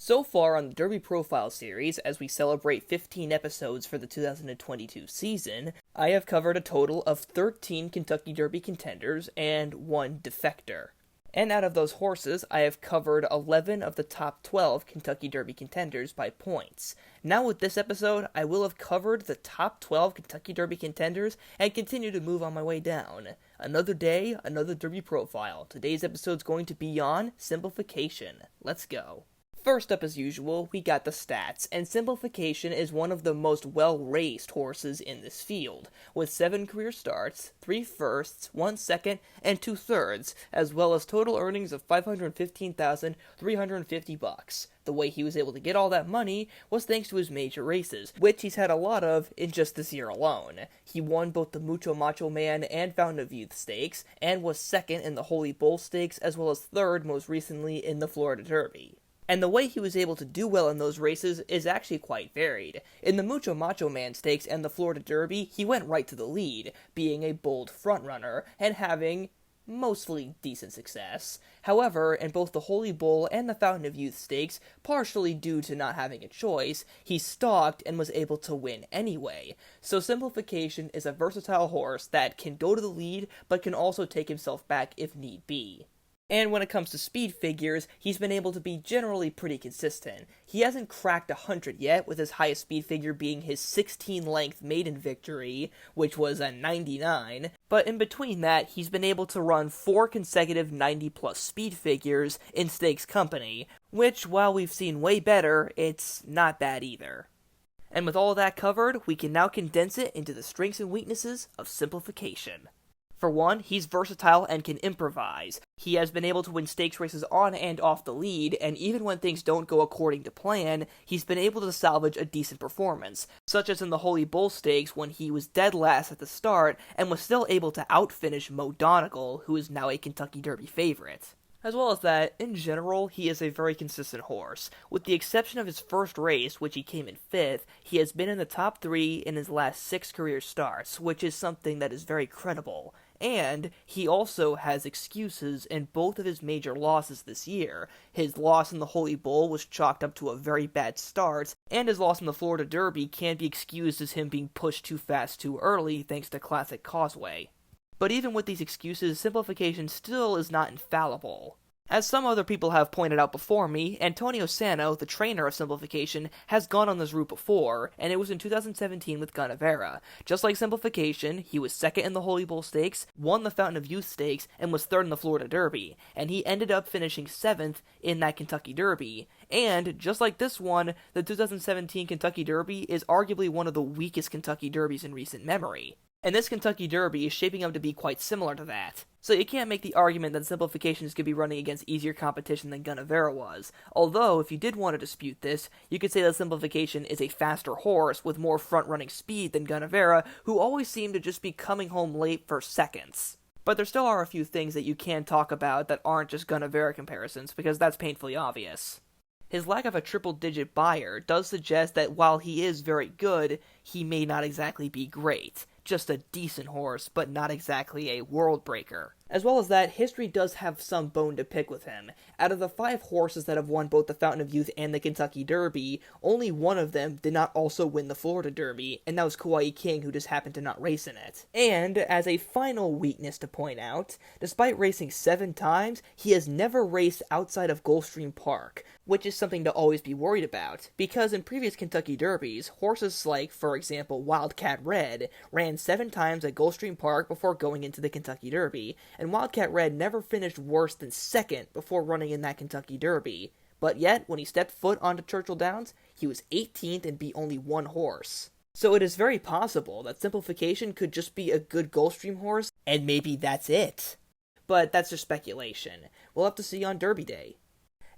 So far on the Derby Profile series, as we celebrate 15 episodes for the 2022 season, I have covered a total of 13 Kentucky Derby contenders and 1 defector. And out of those horses, I have covered 11 of the top 12 Kentucky Derby contenders by points. Now with this episode, I will have covered the top 12 Kentucky Derby contenders and continue to move on my way down. Another day, another Derby Profile. Today's episode's going to be on Simplification. Let's go. First up, as usual, we got the stats, and Simplification is one of the most well-raced horses in this field, with 7 career starts, 3 firsts, 1 second, and 2 thirds, as well as total earnings of $515,350. The way he was able to get all that money was thanks to his major races, which he's had a lot of in just this year alone. He won both the Mucho Macho Man and Fountain of Youth Stakes, and was second in the Holy Bull Stakes, as well as third most recently in the Florida Derby. And the way he was able to do well in those races is actually quite varied. In the Mucho Macho Man Stakes and the Florida Derby, he went right to the lead, being a bold frontrunner, and having mostly decent success. However, in both the Holy Bull and the Fountain of Youth Stakes, partially due to not having a choice, he stalked and was able to win anyway. So Simplification is a versatile horse that can go to the lead, but can also take himself back if need be. And when it comes to speed figures, he's been able to be generally pretty consistent. He hasn't cracked 100 yet, with his highest speed figure being his 16-length maiden victory, which was a 99, but in between that, he's been able to run 4 consecutive 90-plus speed figures in stakes company, which, while we've seen way better, it's not bad either. And with all that covered, we can now condense it into the strengths and weaknesses of Simplification. For one, he's versatile and can improvise. He has been able to win stakes races on and off the lead, and even when things don't go according to plan, he's been able to salvage a decent performance, such as in the Holy Bull Stakes when he was dead last at the start and was still able to outfinish Donegal, who is now a Kentucky Derby favorite. As well as that, in general, he is a very consistent horse. With the exception of his first race, which he came in 5th, he has been in the top 3 in his last 6 career starts, which is something that is very credible. And he also has excuses in both of his major losses this year. His loss in the Holy Bull was chalked up to a very bad start, and his loss in the Florida Derby can be excused as him being pushed too fast too early thanks to Classic Causeway. But even with these excuses, Simplification still is not infallible. As some other people have pointed out before me, Antonio Sano, the trainer of Simplification, has gone on this route before, and it was in 2017 with Gunavera. Just like Simplification, he was second in the Holy Bull Stakes, won the Fountain of Youth Stakes, and was third in the Florida Derby, and he ended up finishing 7th in that Kentucky Derby. And, just like this one, the 2017 Kentucky Derby is arguably one of the weakest Kentucky Derbies in recent memory. And this Kentucky Derby is shaping up to be quite similar to that. So you can't make the argument that Simplification is going to be running against easier competition than Gunavera was. Although, if you did want to dispute this, you could say that Simplification is a faster horse with more front-running speed than Gunavera, who always seem to just be coming home late for seconds. But there still are a few things that you can talk about that aren't just Gunavera comparisons, because that's painfully obvious. His lack of a triple-digit buyer does suggest that while he is very good, he may not exactly be great. Just a decent horse, but not exactly a world breaker. As well as that, history does have some bone to pick with him. Out of the 5 horses that have won both the Fountain of Youth and the Kentucky Derby, only one of them did not also win the Florida Derby, and that was Kauai King, who just happened to not race in it. And, as a final weakness to point out, despite racing 7 times, he has never raced outside of Gulfstream Park, which is something to always be worried about, because in previous Kentucky Derbies, horses like, for example, Wildcat Red, ran 7 times at Gulfstream Park before going into the Kentucky Derby, and Wildcat Red never finished worse than 2nd before running in that Kentucky Derby. But yet, when he stepped foot onto Churchill Downs, he was 18th and beat only 1 horse. So it is very possible that Simplification could just be a good Gulfstream horse, and maybe that's it. But that's just speculation. We'll have to see on Derby Day.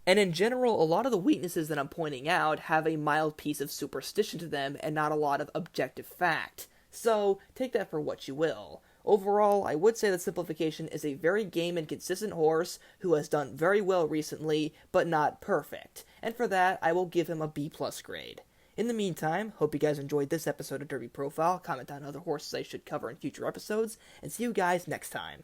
And in general, a lot of the weaknesses that I'm pointing out have a mild piece of superstition to them and not a lot of objective fact. So, take that for what you will. Overall, I would say that Simplification is a very game and consistent horse who has done very well recently, but not perfect. And for that, I will give him a B+ grade. In the meantime, hope you guys enjoyed this episode of Derby Profile. Comment on other horses I should cover in future episodes, and see you guys next time.